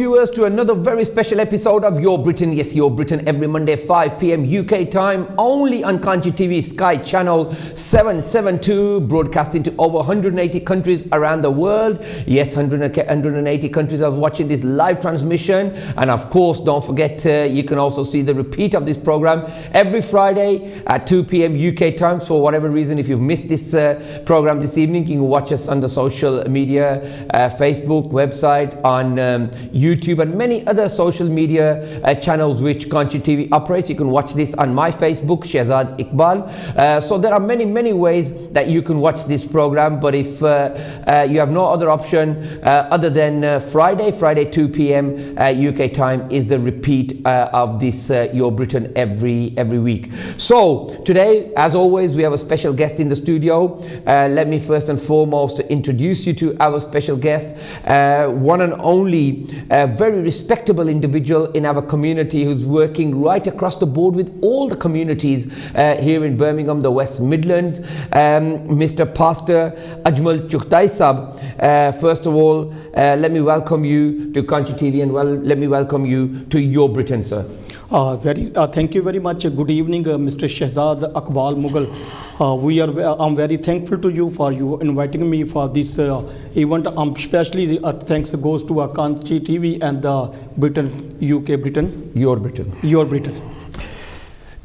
viewers to another very special episode of Your Britain. Yes, Your Britain every Monday 5 p.m. UK time only on Kanchi TV Sky channel 772, broadcasting to over 180 countries around the world. Yes, 180 countries are watching this live transmission, and of course don't forget you can also see the repeat of this program every Friday at 2 p.m. UK time. So for whatever reason, if you've missed this program this evening, you can watch us on the social media, Facebook, website, on YouTube and many other social media channels which Kanchi TV operates. You can watch this on my Facebook, Shehzad Iqbal. So there are many ways that you can watch this program, but if you have no other option other than Friday 2 p.m. UK time is the repeat of this Your Britain every week. So today, as always, we have a special guest in the studio. Let me first and foremost introduce you to our special guest, one and only very respectable individual in our community who's working right across the board with all the communities here in Birmingham, the West Midlands, Mr. Pastor Ajmal Chughtai Sahab. First of all, let me welcome you to Kanchi TV and let me welcome you to Your Britain, sir. Thank you very much. Good evening, Mr. Shehzad Iqbal Mughal. I'm very thankful to you for you inviting me for this event. Especially thanks goes to Kanchi TV and the Britain, UK Britain. Your Britain. Your Britain.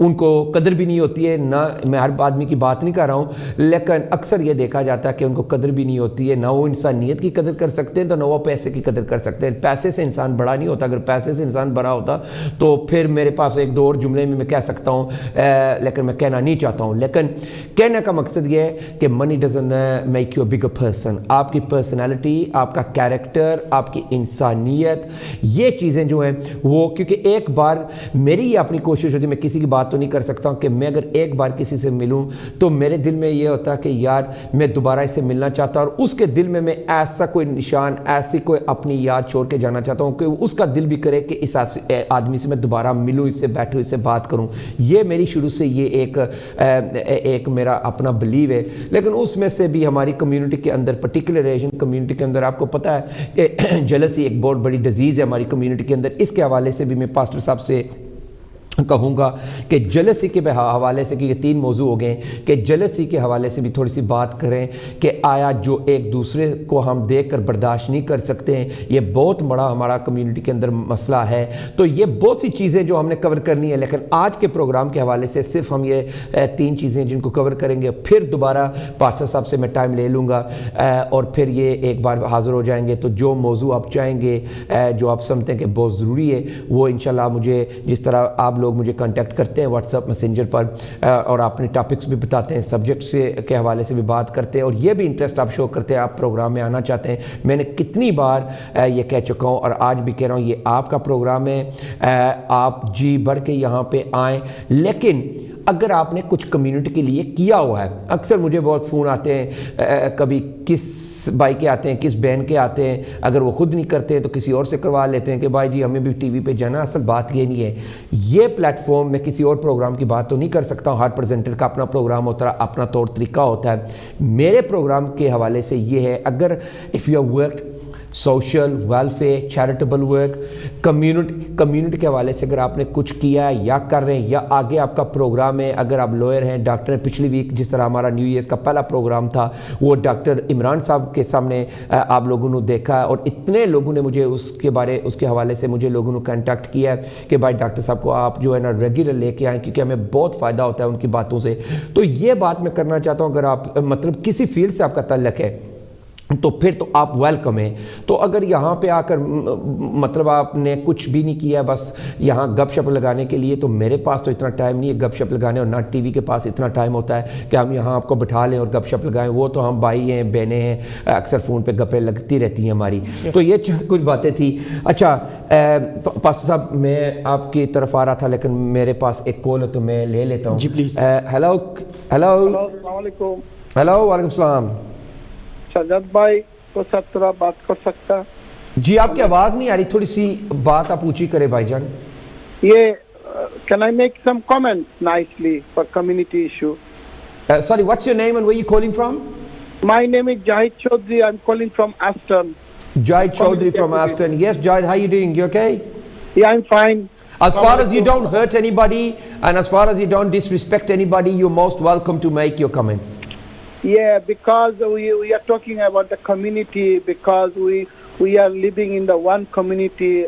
ان کو قدر بھی نہیں ہوتی ہے. نہ میں ہر آدمی کی بات نہیں کر رہا ہوں, لیکن اکثر یہ دیکھا جاتا ہے کہ ان کو قدر بھی نہیں ہوتی ہے. نہ وہ انسانیت کی قدر کر سکتے ہیں تو نہ وہ پیسے کی قدر کر سکتے ہیں. پیسے سے انسان بڑا نہیں ہوتا. اگر پیسے سے انسان بڑا ہوتا تو پھر میرے پاس ایک دو اور جملے میں کہہ سکتا ہوں, لیکن میں کہنا نہیں چاہتا ہوں. لیکن کہنے کا مقصد یہ ہے کہ money doesn't make you a bigger person. آپ کی پرسنالٹی, آپ کا کیریکٹر, آپ کی انسانیت, یہ چیزیں جو ہیں وہ, کیونکہ ایک بار میری یہ اپنی کوشش ہوتی ہے, میں کسی کی بات تو نہیں کر سکتا ہوں کہ میں اگر ایک بار کسی سے ملوں تو میرے دل میں یہ ہوتا ہے کہ یار میں دوبارہ اس سے ملنا چاہتا ہوں, اور اس کے دل میں ایسا کوئی نشان, ایسی کوئی اپنی یاد چھوڑ کے جانا چاہتا ہوں کہ اس کا دل بھی کرے کہ اس آدمی سے میں دوبارہ ملوں, اس سے بیٹھوں, اس سے بات کروں. یہ میری شروع سے یہ ایک میرا اپنا بلیو ہے. لیکن اس میں سے بھی ہماری کمیونٹی کے اندر, پرٹیکولر ایشین کمیونٹی کے اندر, آپ کو پتہ ہے کہ جلسی ایک بہت بڑی ڈیزیز ہے ہماری کمیونٹی کے اندر. اس کے حوالے سے بھی میں پاسٹر صاحب سے کہوں گا کہ جلسی کے حوالے سے, کہ یہ 3 موضوع ہو گئے, کہ جلسی کے حوالے سے بھی تھوڑی سی بات کریں کہ آیا جو ایک دوسرے کو ہم دیکھ کر برداشت نہیں کر سکتے ہیں, یہ بہت بڑا ہمارا کمیونٹی کے اندر مسئلہ ہے. تو یہ بہت سی چیزیں جو ہم نے کور کرنی ہے, لیکن آج کے پروگرام کے حوالے سے صرف ہم یہ 3 چیزیں جن کو کور کریں گے. پھر دوبارہ پاسٹر صاحب سے میں ٹائم لے لوں گا اور پھر یہ ایک بار حاضر ہو جائیں گے. تو جو موضوع آپ چاہیں گے, جو آپ سمجھتے ہیں کہ بہت ضروری ہے, وہ انشاءاللہ مجھے, جس طرح آپ لوگ مجھے کانٹیکٹ کرتے ہیں واٹس ایپ میسنجر پر, اور اپنے ٹاپکس بھی بتاتے ہیں, سبجیکٹ کے حوالے سے بھی بات کرتے ہیں, اور یہ بھی انٹرسٹ آپ شو کرتے ہیں, آپ پروگرام میں آنا چاہتے ہیں. میں نے کتنی بار یہ کہہ چکا ہوں اور آج بھی کہہ رہا ہوں, یہ آپ کا پروگرام ہے, آپ جی بڑھ کے یہاں پہ آئیں. لیکن اگر آپ نے کچھ کمیونٹی کے لیے کیا ہوا ہے, اکثر مجھے بہت فون آتے ہیں, کبھی کس بھائی کے آتے ہیں, کس بہن کے آتے ہیں, اگر وہ خود نہیں کرتے ہیں تو کسی اور سے کروا لیتے ہیں کہ بھائی جی ہمیں بھی ٹی وی پہ جانا. اصل بات یہ نہیں ہے. یہ پلیٹ فارم میں کسی اور پروگرام کی بات تو نہیں کر سکتا ہوں, ہر پریزنٹر کا اپنا پروگرام ہوتا ہے, اپنا طور طریقہ ہوتا ہے. میرے پروگرام کے حوالے سے یہ ہے, اگر if you have worked social welfare, charitable work, community کے حوالے سے اگر آپ نے کچھ کیا ہے یا کر رہے ہیں یا آگے آپ کا پروگرام ہے, اگر آپ لوئر ہیں, ڈاکٹر ہیں, پچھلی ویک جس طرح ہمارا نیو ایئرز کا پہلا پروگرام تھا وہ ڈاکٹر عمران صاحب کے سامنے آپ لوگوں نے دیکھا ہے, اور اتنے لوگوں نے مجھے اس کے حوالے سے مجھے لوگوں نے کانٹیکٹ کیا ہے کہ بھائی ڈاکٹر صاحب کو آپ جو ہے نا ریگولر لے کے آئیں, کیونکہ ہمیں بہت فائدہ ہوتا ہے ان کی باتوں سے. تو یہ بات میں کرنا چاہتا ہوں, اگر آپ مطلب کسی فیلڈ سے آپ کا تعلق ہے تو پھر تو آپ ویلکم ہیں. تو اگر یہاں پہ آ کر مطلب آپ نے کچھ بھی نہیں کیا, بس یہاں گپ شپ لگانے کے لیے, تو میرے پاس تو اتنا ٹائم نہیں ہے گپ شپ لگانے, اور نہ ٹی وی کے پاس اتنا ٹائم ہوتا ہے کہ ہم یہاں آپ کو بٹھا لیں اور گپ شپ لگائیں. وہ تو ہم بھائی ہیں, بہنیں ہیں, اکثر فون پہ گپیں لگتی رہتی ہیں ہماری. تو یہ کچھ باتیں تھیں. اچھا پاسٹر صاحب, میں آپ کی طرف آ رہا تھا لیکن میرے پاس ایک کال ہے تو میں لے لیتا ہوں. جی پلیز. ہیلو السلام علیکم. ہیلو, وعلیکم السلام. شہزاد بھائی کو ساتھ تھوڑا بات کر سکتا؟ جی آپ کی آواز نہیں آ رہی, تھوڑی سی بات آپ اونچی کرے بھائی جان. یہ can I make some comments nicely for community issue? Sorry, what's your name and where are you calling from? My name is Jahid Chaudhary. I'm calling from Aston. Jahid Chaudhary from Aston. Yes, Jahid, how are you doing? You okay? Yeah, I'm fine. As far as you don't hurt anybody and as far as you don't disrespect anybody, you're most welcome to make your comments. Yeah, because we are talking about the community, because we are living in the one community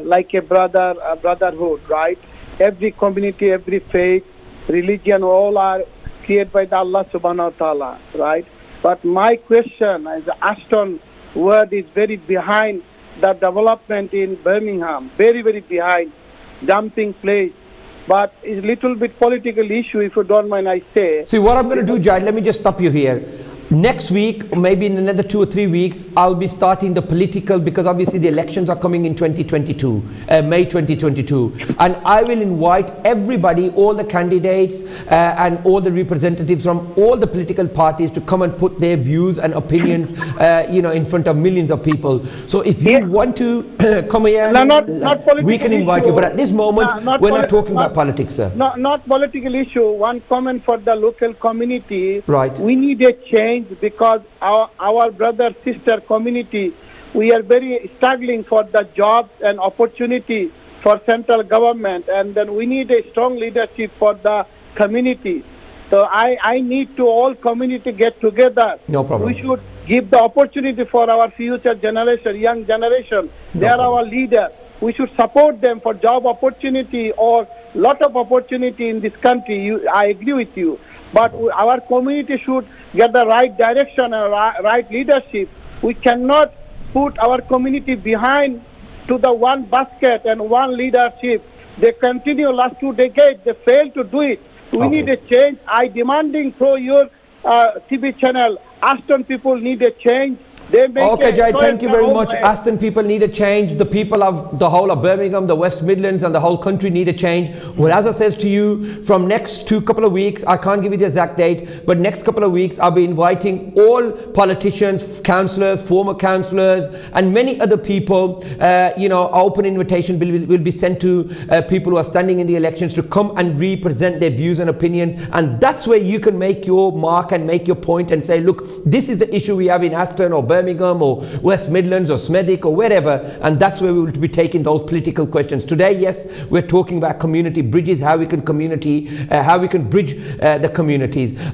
like a brotherhood, right? Every community, every faith, religion, all are created by the Allah subhanahu wa ta'ala, right? But my question is, Aston word is very behind the development in Birmingham, very, very behind, dumping place. But it's a little bit political issue, if you don't mind I say. See, what I'm going to do, Jahid, let me just stop you here. Next week, maybe in another 2 or 3 weeks, I'll be starting the political, because obviously the elections are coming in 2022, May 2022. And I will invite everybody, all the candidates and all the representatives from all the political parties to come and put their views and opinions, in front of millions of people. So if you want to come here, we can invite you. But at this moment, we're not talking about politics, sir. Not political issue. One comment for the local community. Right. We need a change, because our brother sister community, we are very struggling for the jobs and opportunity for central government, and then we need a strong leadership for the community. So I need to all community get together. No problem. We should give the opportunity for our future generation, young generation. They are our leader. We should support them for job opportunity or lot of opportunity in this country. I agree with you. But our community should get the right direction and right leadership. We cannot put our community behind to the one basket and one leadership. They continue last 2 decades. They failed to do it. We need a change. I demanding through your TV channel, Aston people need a change. Okay, Jai, thank you very much. Aston people need a change. The people of the whole of Birmingham, the West Midlands and the whole country need a change. Well, as I says to you, from next couple of weeks, I can't give you the exact date, but next couple of weeks, I'll be inviting all politicians, councillors, former councillors, and many other people. Open invitation will be sent to people who are standing in the elections to come and represent their views and opinions. And that's where you can make your mark and make your point and say, look, this is the issue we have in Aston or Birmingham or West Midlands or Smethwick or wherever, and that's where we will be taking those political questions. Today, yes, we're talking about community bridges, how we can bridge the communities.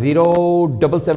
077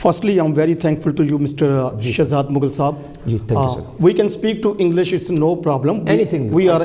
Firstly, I'm very thankful to you, Mr. Shehzad Mughal Saab. Thank you, sir. We can speak to English, it's no problem. Anything. We are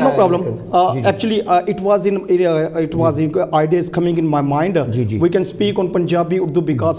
no problem. Actually, it was in ideas coming in my mind. We can speak on Punjabi, Urdu because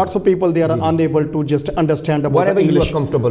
Lots of people they are unable to just understand about Whatever English. you are comfortable.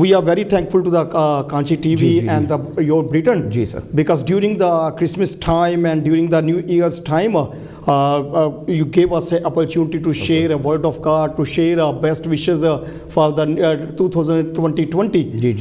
we are very thankful to the Kanchi TV and your Britain, sir. Because during the Christmas time and during the New Year's time, you gave us an opportunity to share a word of God, to share our best wishes for the 2020.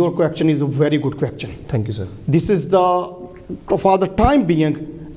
your question is a very good question. Thank you, sir. This is for the time being,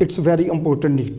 It's very important need.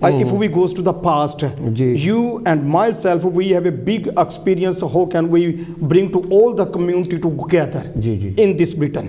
if we goes to the past, you and myself, we have a big experience. How can we bring to all the community together in this Britain?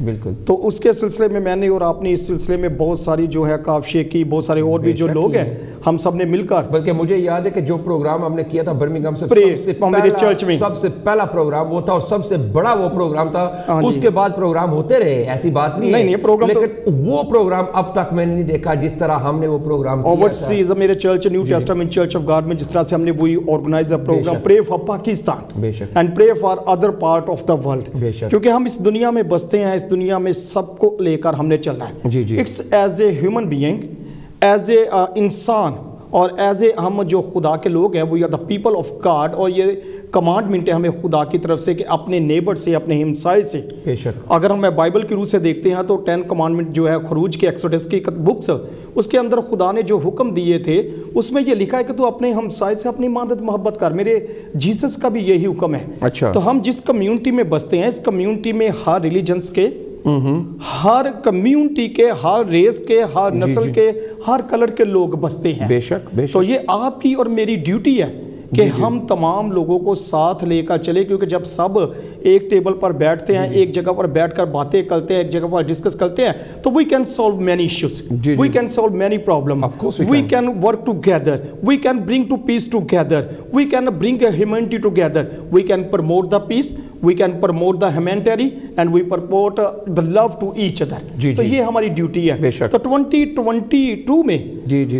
بالکل. تو اس کے سلسلے میں میں نے اور آپ نے اس سلسلے میں بہت ساری جو ہے کافشے کی, بہت سارے اور بھی جو لوگ ہیں ہم سب نے مل کر, بلکہ مجھے یاد ہے کہ جو پروگرام ہم نے کیا تھا برمنگھم سے میرے چرچ میں سب سے پہلا پروگرام وہ تھا اور سب سے بڑا وہ پروگرام تھا. اس کے بعد پروگرام ہوتے رہے, ایسی بات نہیں ہے, لیکن وہ پروگرام اب تک میں نے نہیں دیکھا جس طرح ہم نے وہ پروگرام کیا اوورسیز. میرے church New Testament Church of God میں جس طرح سے ہم نے وہی organise programme pray for Pakistan and pray for other part of the world, کیونکہ ہم اس دنیا میں بستے ہیں, اس دنیا میں سب کو لے کر ہم نے چلنا ہے. It's as a human being, as a انسان, اور ایز اے ہم جو خدا کے لوگ ہیں, we are the people of God, اور یہ کمانڈمنٹ ہے ہمیں خدا کی طرف سے کہ اپنے نیبر سے, اپنے ہمسائے سے. اگر ہم بائبل کی روح سے دیکھتے ہیں تو 10 کمانڈمنٹ جو ہے خروج کے ایکسوڈس کی بکس, اس کے اندر خدا نے جو حکم دیے تھے اس میں یہ لکھا ہے کہ تو اپنے ہمسائے سے اپنی مادت محبت کر. میرے جیسس کا بھی یہی حکم ہے. تو ہم جس کمیونٹی میں بستے ہیں, اس کمیونٹی میں ہر ریلیجنس کے, ہر کمیونٹی کے, ہر ریس کے, ہر نسل کے, ہر کلر کے لوگ بستے ہیں. بے شک. تو یہ آپ کی اور میری ڈیوٹی ہے کہ ہم تمام لوگوں کو ساتھ لے کر چلے, کیونکہ جب سب ایک ٹیبل پر بیٹھتے ہیں, ایک جگہ پر بیٹھ کر باتیں کرتے ہیں, ایک جگہ پر ڈسکس کرتے ہیں, تو we can solve many issues, we can solve many problem, we can work together, we can bring to peace together, we can bring humanity together, we can promote the peace, we can promote the humanitary, and we promote the love to each other. تو یہ ہماری duty ہے. تو 2022 میں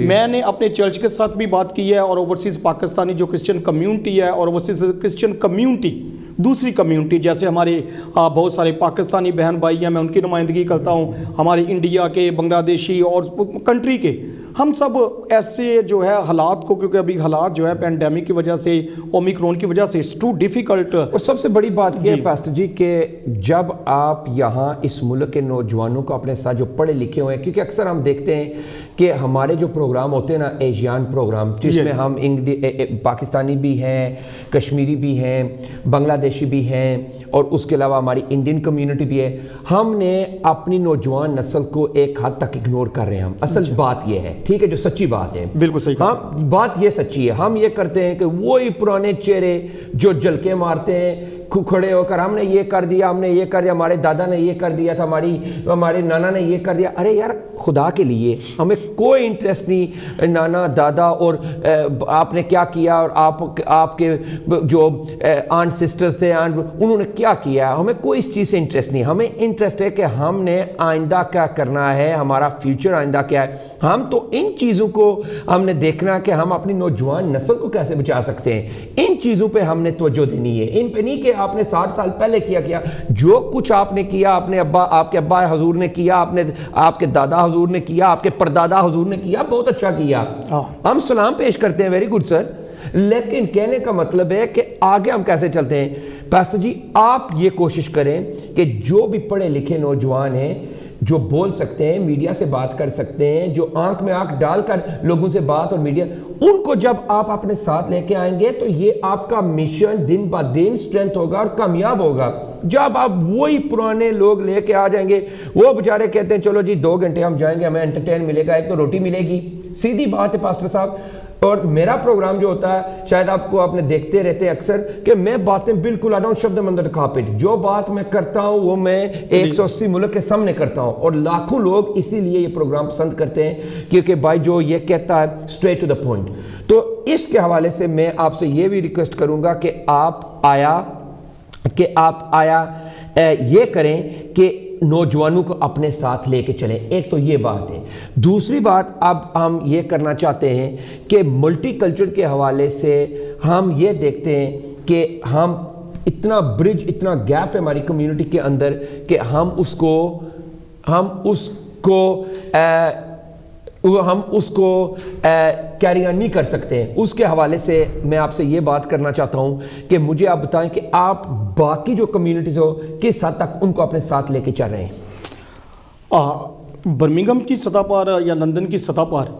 میں نے اپنے church کے ساتھ بھی بات کی ہے, اور اوورسیز پاکستانی جو کرسچن کمیونٹی ہے, اور اوورسیز کرسچن کمیونٹی دوسری کمیونٹی, جیسے ہمارے بہت سارے پاکستانی بہن بھائی ہیں, میں ان کی نمائندگی کرتا ہوں, ہمارے انڈیا کے, بنگلہ دیشی اور کنٹری کے, ہم سب ایسے جو ہے حالات کو, کیونکہ ابھی حالات جو ہے پینڈیمک کی وجہ سے, اومیکرون کی وجہ سے, اٹس ٹو ڈیفیکلٹ. اور سب سے بڑی بات یہ ہے پاسٹر جی کہ جب آپ یہاں اس ملک کے نوجوانوں کو اپنے ساتھ جو پڑھے لکھے ہوئے ہیں, کیونکہ اکثر ہم دیکھتے ہیں کہ ہمارے جو پروگرام ہوتے ہیں نا, ایشین پروگرام, جس میں ہم پاکستانی بھی ہیں, کشمیری بھی ہیں, بنگلہ دیشی بھی ہیں, اور اس کے علاوہ ہماری انڈین کمیونٹی بھی ہے, ہم نے اپنی نوجوان نسل کو ایک حد تک اگنور کر رہے ہیں. ہم اصل بات یہ ہے, ٹھیک ہے, جو سچی بات ہے, بالکل صحیح, ہاں بات یہ سچی ہے. ہم یہ کرتے ہیں کہ وہی پرانے چہرے جو جھلکے مارتے ہیں کھڑے ہو کر, ہم نے یہ کر دیا, ہم نے یہ کر دیا, ہمارے دادا نے یہ کر دیا تھا, ہمارے نانا نے یہ کر دیا. ارے یار خدا کے لیے ہمیں کوئی انٹرسٹ نہیں نانا دادا اور آپ نے کیا کیا, اور آپ کے جو آنٹ سسٹرز تھے انہوں نے کیا کیا, ہمیں کوئی اس چیز سے انٹرسٹ نہیں. ہمیں انٹرسٹ ہے کہ ہم نے آئندہ کیا کرنا ہے, ہمارا فیوچر آئندہ کیا ہے. ہم تو ان چیزوں کو ہم نے دیکھنا کہ ہم اپنی نوجوان نسل کو کیسے بچا سکتے ہیں. ان چیزوں پہ ہم نے توجہ دینی ہے, ان پہ نہیں کہ آپ نے 60 سال پہلے کیا جو کچھ آپ نے کیا, آپ کے ابا حضور نے کیا, آپ کے دادا حضور نے کیا, آپ کے پردادا حضور نے کیا, بہت اچھا کیا, ہم سلام پیش کرتے ہیں, ویری گڈ سر. لیکن کہنے کا مطلب ہے کہ آگے ہم کیسے چلتے ہیں. پاسٹر جی آپ یہ کوشش کریں کہ جو بھی پڑھے لکھے نوجوان ہیں, جو بول سکتے ہیں, میڈیا سے بات کر سکتے ہیں, جو آنکھ میں آنکھ ڈال کر لوگوں سے بات, اور میڈیا, ان کو جب آپ اپنے ساتھ لے کے آئیں گے تو یہ آپ کا مشن دن با دن سٹرینتھ ہوگا اور کامیاب ہوگا. جب آپ وہی پرانے لوگ لے کے آ جائیں گے, وہ بیچارے کہتے ہیں چلو جی 2 گھنٹے ہم جائیں گے, ہمیں انٹرٹین ملے گا, ایک تو روٹی ملے گی, سیدھی بات ہے پاسٹر صاحب. اور میرا پروگرام جو ہوتا ہے, شاید آپ نے دیکھتے رہتے ہیں اکثر کہ میں باتیں بالکل I don't shove them under the carpet. جو بات میں کرتا ہوں وہ میں 180 ملک کے سامنے کرتا ہوں, اور لاکھوں لوگ اسی لیے یہ پروگرام پسند کرتے ہیں, کیونکہ بھائی جو یہ کہتا ہے straight to the point. تو اس کے حوالے سے میں آپ سے یہ بھی ریکویسٹ کروں گا کہ آپ آیا یہ کریں کہ نوجوانوں کو اپنے ساتھ لے کے چلیں. ایک تو یہ بات ہے. دوسری بات اب ہم یہ کرنا چاہتے ہیں کہ ملٹی کلچر کے حوالے سے ہم یہ دیکھتے ہیں کہ ہم اتنا برج, اتنا گیپ ہے ہماری کمیونٹی کے اندر کہ ہم اس کو کیری آن نہیں کر سکتے ہیں. اس کے حوالے سے میں آپ سے یہ بات کرنا چاہتا ہوں کہ مجھے آپ بتائیں کہ آپ باقی جو کمیونٹیز ہو کس حد تک ان کو اپنے ساتھ لے کے چل رہے ہیں. برمنگھم کی سطح پر یا لندن کی سطح پر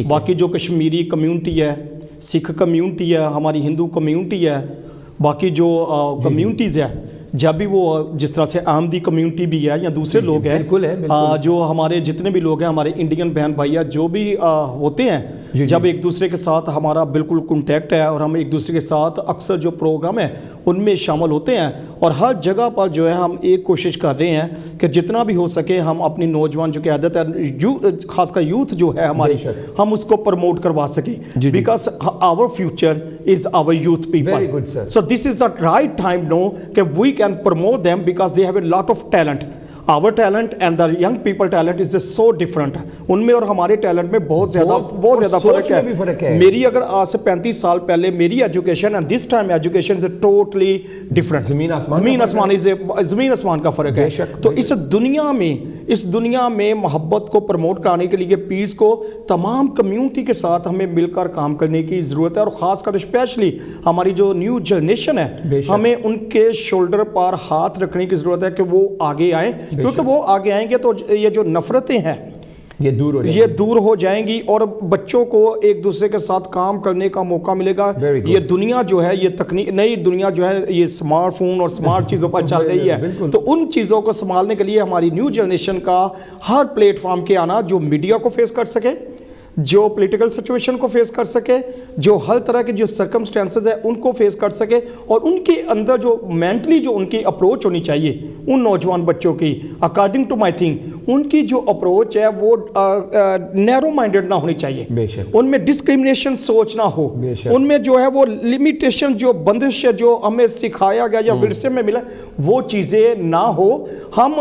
باقی جو کشمیری کمیونٹی ہے, سکھ کمیونٹی ہے, ہماری ہندو کمیونٹی ہے, باقی جو کمیونٹیز ہے جب بھی وہ جس طرح سے احمدی کمیونٹی بھی ہے یا دوسرے لوگ ہیں جو ہمارے جتنے بھی لوگ ہیں ہمارے انڈین بہن بھائی جو بھی ہوتے ہیں جب ایک دوسرے کے ساتھ ہمارا بالکل کنٹیکٹ ہے اور ہم ایک دوسرے کے ساتھ اکثر جو پروگرام ہے ان میں شامل ہوتے ہیں اور ہر جگہ پر جو ہے ہم ایک کوشش کر رہے ہیں کہ جتنا بھی ہو سکے ہم اپنی نوجوان جو قیادت ہے خاص کر یوتھ جو ہے ہماری ہم اس کو پروموٹ کروا سکیں because our future is our youth people. So this is the right time now کہ we can promote them because they have a lot of talent. Our talent and the young people talent is just so different. ان میں اور ہمارے talent میں بہت زیادہ فرق ہے. میری اگر آج سے 35 سال پہلے میری education and this time education is totally different. زمین آسمان کا فرق ہے. تو اس دنیا میں محبت کو پروموٹ کرانے کے لیے پیس کو تمام کمیونٹی کے ساتھ ہمیں مل کر کام کرنے کی ضرورت ہے اور خاص کر اسپیشلی ہماری جو نیو جنریشن ہے ہمیں ان کے شولڈر پر ہاتھ رکھنے کی ضرورت ہے کہ وہ آگے آئیں کیونکہ وہ آگے آئیں گے تو یہ جو نفرتیں ہیں یہ دور ہو جائیں گی اور بچوں کو ایک دوسرے کے ساتھ کام کرنے کا موقع ملے گا. یہ دنیا جو ہے یہ تکنیک نئی دنیا جو ہے یہ اسمارٹ فون اور اسمارٹ چیزوں پر چل رہی ہے. تو ان چیزوں کو سنبھالنے کے لیے ہماری نیو جنریشن کا ہر پلیٹ فارم کے آنا جو میڈیا کو فیس کر سکے, جو پولیٹیکل سچویشن کو فیس کر سکے, جو ہر طرح کے جو سرکمسٹانسز ہیں ان کو فیس کر سکے اور ان کے اندر جو مینٹلی جو ان کی اپروچ ہونی چاہیے ان نوجوان بچوں کی اکارڈنگ ٹو مائی تھنک ان کی جو اپروچ ہے وہ نیرو مائنڈڈ نہ ہونی چاہیے. ان میں ڈسکریمنیشن سوچ نہ ہو, ان میں جو ہے وہ لمیٹیشن جو بندش جو ہمیں سکھایا گیا یا ورثے میں ملا وہ چیزیں نہ ہو. ہم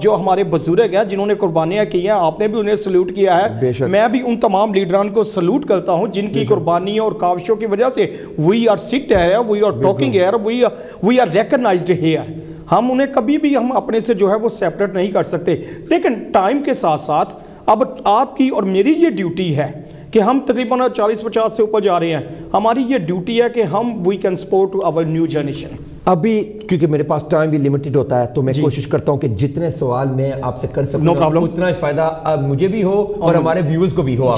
جو ہمارے بزرگ ہیں جنہوں نے قربانیاں کی ہیں آپ نے بھی انہیں سلیوٹ کیا ہے, میں بھی ان تمام لیڈران کو سلوٹ کرتا ہوں جن کی قربانی اور کاوشوں کی وجہ سے we are sit here, we are talking here, we are recognised here. ہم انہیں کبھی بھی ہم اپنے سے جو ہے وہ سیپریٹ نہیں کر سکتے. لیکن ٹائم کے ساتھ ساتھ اب آپ کی اور میری یہ ڈیوٹی ہے کہ ہم تقریباً 40-50 سے اوپر جا رہے ہیں, ہماری یہ ڈیوٹی ہے کہ ہم we can support to our new generation. ابھی کیونکہ میرے پاس ٹائم بھی لمیٹڈ ہوتا ہے تو میں کوشش کرتا ہوں کہ جتنے سوال میں آپ سے کر سکوں اتنا فائدہ مجھے بھی ہو اور ہمارے ویورز کو بھی ہو.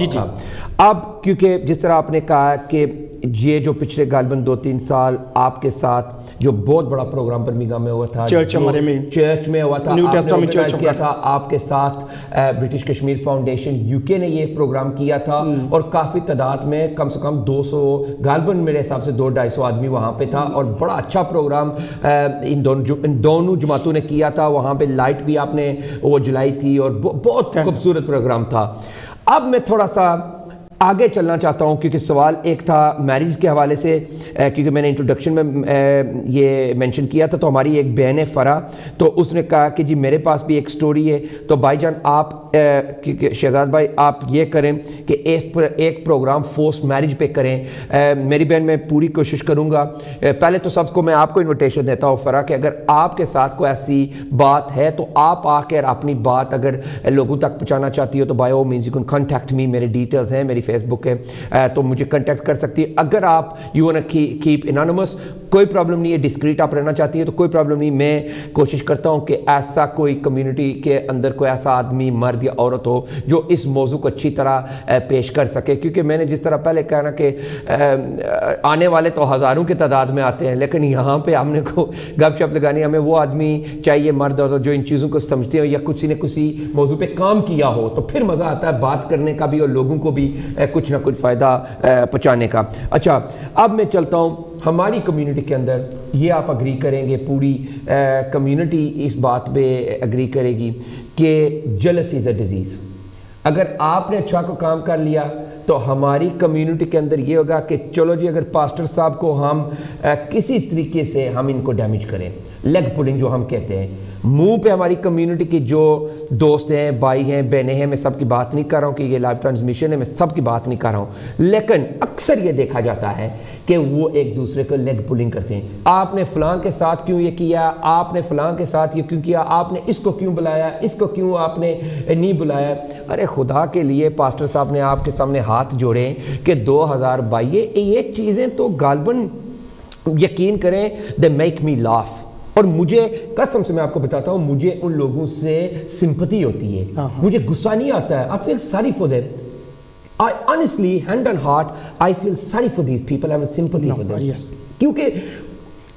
اب کیونکہ جس طرح آپ نے کہا کہ یہ جو پچھلے غالباً 2-3 سال آپ کے ساتھ جو بہت بڑا پروگرام برمنگھم میں ہوا تھا, چرچ میں ہوا تھا, نیو ٹیسٹامنٹ چرچ کیا تھا آپ کے ساتھ, برٹش کشمیر فاؤنڈیشن UK نے یہ پروگرام کیا تھا اور کافی تعداد میں کم سے کم 200 غالباً میرے حساب سے 200-250 آدمی وہاں پہ تھا اور بڑا اچھا پروگرام ان دونوں جماعتوں نے کیا تھا. وہاں پہ لائٹ بھی آپ نے وہ جلائی تھی اور بہت خوبصورت پروگرام تھا. اب میں تھوڑا سا آگے چلنا چاہتا ہوں کیونکہ سوال ایک تھا میریج کے حوالے سے, کیونکہ میں نے انٹروڈکشن میں یہ مینشن کیا تھا. تو ہماری ایک بہن ہے فرا, تو اس نے کہا کہ جی میرے پاس بھی ایک سٹوری ہے. تو بھائی جان آپ شہزاد بھائی آپ یہ کریں کہ ایک پروگرام فورس میرج پہ کریں. میری بہن میں پوری کوشش کروں گا. پہلے تو سب کو میں آپ کو انویٹیشن دیتا ہوں فرا کہ اگر آپ کے ساتھ کوئی ایسی بات ہے تو آپ آ کر اپنی بات اگر لوگوں تک پہنچانا چاہتی ہو تو by all means you can contact me. میرے ڈیٹیلز ہیں, میری فیس بک ہے تو مجھے کنٹیکٹ کر سکتی ہے. اگر آپ یو وانٹ کیپ انانیمس کوئی پرابلم نہیں ہے, ڈسکریٹ آپ رہنا چاہتی ہے تو کوئی پرابلم نہیں. میں کوشش کرتا ہوں کہ ایسا کوئی کمیونٹی کے اندر کوئی ایسا آدمی مرد یا عورت ہو جو اس موضوع کو اچھی طرح پیش کر سکے. کیونکہ میں نے جس طرح پہلے کہا نا کہ آنے والے تو ہزاروں کی تعداد میں آتے ہیں لیکن یہاں پہ ہم نے کو گپ شپ لگانی, ہمیں وہ آدمی چاہیے مرد عورت جو ان چیزوں کو سمجھتے ہو یا کسی نے کسی موضوع پہ کام کیا ہو تو پھر مزہ آتا ہے بات کرنے کا بھی اور لوگوں کو بھی کچھ نہ کچھ فائدہ پہنچانے کا. اچھا اب میں چلتا ہوں ہماری کمیونٹی کے اندر, یہ آپ اگری کریں گے, پوری کمیونٹی اس بات پہ اگری کرے گی کہ جیلسی از اے ڈیزیز. اگر آپ نے اچھا کو کام کر لیا تو ہماری کمیونٹی کے اندر یہ ہوگا کہ چلو جی اگر پاسٹر صاحب کو ہم کسی طریقے سے ہم ان کو ڈیمیج کریں, لیگ پولنگ جو ہم کہتے ہیں, منہ پہ ہماری کمیونٹی کی جو دوست ہیں, بھائی ہیں, بہنیں ہیں, میں سب کی بات نہیں کر رہا ہوں کہ یہ لائیو ٹرانسمیشن ہے, میں سب کی بات نہیں کر رہا ہوں, لیکن اکثر یہ دیکھا جاتا ہے کہ وہ ایک دوسرے کو لیگ پولنگ کرتے ہیں. آپ نے فلاں کے ساتھ کیوں یہ کیا, آپ نے فلاں کے ساتھ یہ کیوں کیا, آپ نے اس کو کیوں بلایا, اس کو کیوں آپ نے نہیں بلایا. ارے خدا کے لیے پاسٹر صاحب نے آپ کے سامنے ہاتھ جوڑے کہ 2022 یہ چیزیں تو غالباً یقین کریں دے میک می لاف. اور مجھے قسم سے میں آپ کو بتاتا ہوں مجھے ان لوگوں سے سمپتھی ہوتی ہے, مجھے غصہ نہیں آتا ہے. I feel sorry for them. I honestly, hand on heart, I feel sorry for these people. I have sympathy for them. Yes. کیونکہ